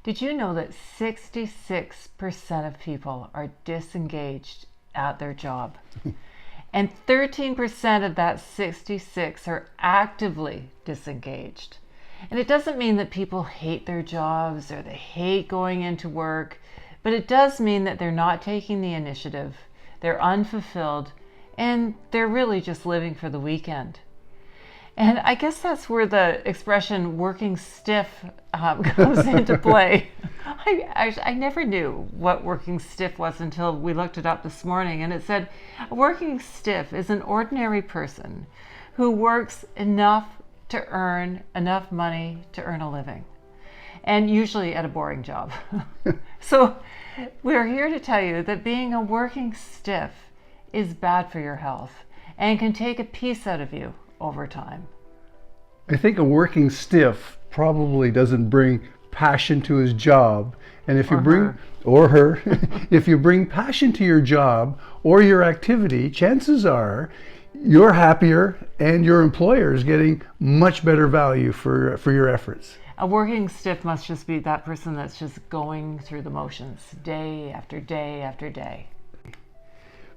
Did you know that 66% of people are disengaged at their job? And 13% of that 66 are actively disengaged. And it doesn't mean that people hate their jobs or they hate going into work, but it does mean that they're not taking the initiative, they're unfulfilled, and they're really just living for the weekend. And I guess that's where the expression working stiff comes into play. I never knew what working stiff was until we looked it up this morning, and it said a working stiff is an ordinary person who works enough to earn enough money to earn a living, and usually at a boring job. So we're here to tell you that being a working stiff is bad for your health and can take a piece out of you over time. I think a working stiff probably doesn't bring passion to his job. And if you bring, or her, if you bring passion to your job or your activity, chances are you're happier and your employer is getting much better value for your efforts. A working stiff must just be that person that's just going through the motions day after day after day.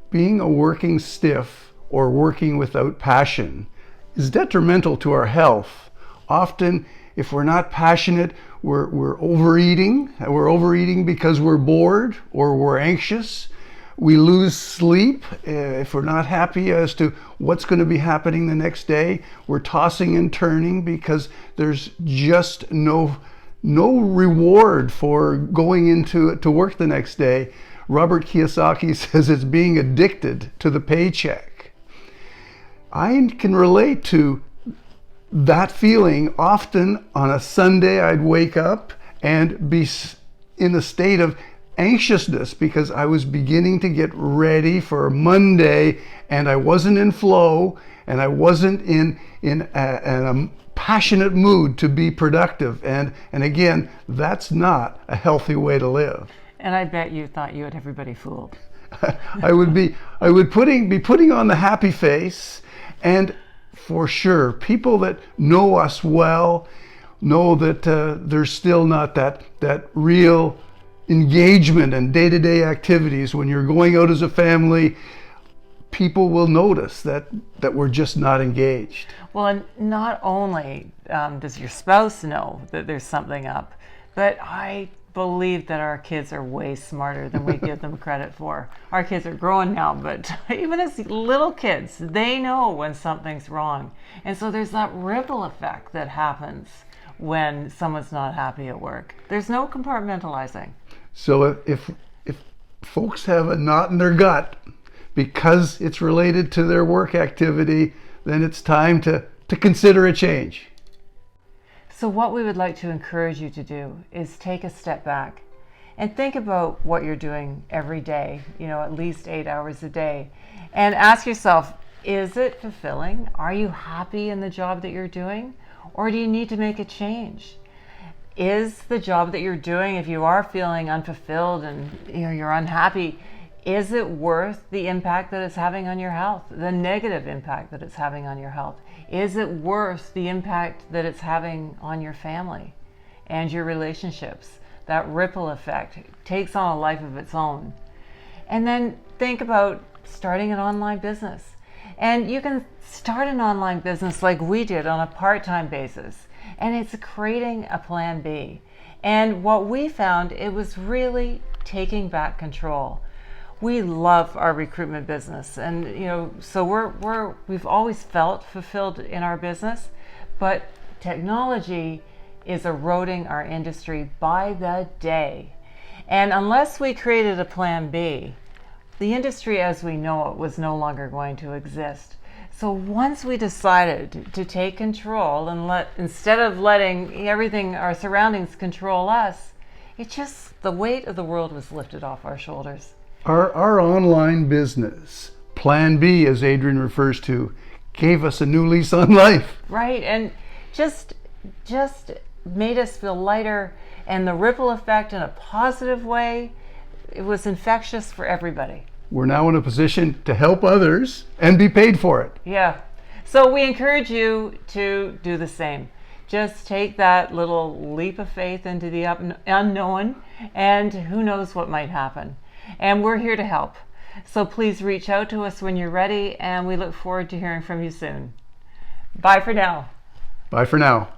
Being a working stiff or working without passion is detrimental to our health. Often, if we're not passionate, we're overeating. We're overeating because we're bored or we're anxious. We lose sleep if we're not happy as to what's going to be happening the next day. We're tossing and turning because there's just no reward for going into to work the next day. Robert Kiyosaki says it's being addicted to the paycheck. I can relate to that feeling. Often on a Sunday, I'd wake up and be in a state of anxiousness because I was beginning to get ready for Monday and I wasn't in flow and I wasn't in a passionate mood to be productive. And again, that's not a healthy way to live. And I bet you thought you had everybody fooled. I would be putting on the happy face, and for sure, people that know us well know that there's still not that real engagement and day-to-day activities. When you're going out as a family, people will notice that we're just not engaged. Well, and not only does your spouse know that there's something up, but I believe that our kids are way smarter than we give them credit for. Our kids are growing now, but even as little kids, they know when something's wrong. And so there's that ripple effect that happens when someone's not happy at work. There's no compartmentalizing. So if folks have a knot in their gut because it's related to their work activity, then it's time to consider a change. So what we would like to encourage you to do is take a step back and think about what you're doing every day, at least 8 hours a day, and ask yourself, is it fulfilling? Are you happy in the job that you're doing? Or do you need to make a change? Is the job that you're doing, if you are feeling unfulfilled and you're unhappy, is it worth the impact that it's having on your health, the negative impact that it's having on your health? Is it worth the impact that it's having on your family and your relationships? That ripple effect takes on a life of its own. And then think about starting an online business. And you can start an online business like we did on a part-time basis. And it's creating a plan B. And what we found, it was really taking back control. We love our recruitment business, and so we've always felt fulfilled in our business, but technology is eroding our industry by the day. And unless we created a plan B, the industry as we know it was no longer going to exist. So once we decided to take control and instead of letting everything, our surroundings, control us, the weight of the world was lifted off our shoulders. Our online business, Plan B, as Adrian refers to, gave us a new lease on life. Right, and just made us feel lighter, and the ripple effect in a positive way, it was infectious for everybody. We're now in a position to help others and be paid for it. Yeah, so we encourage you to do the same. Just take that little leap of faith into the unknown, and who knows what might happen. And we're here to help. So please reach out to us when you're ready, and we look forward to hearing from you soon. Bye for now. Bye for now.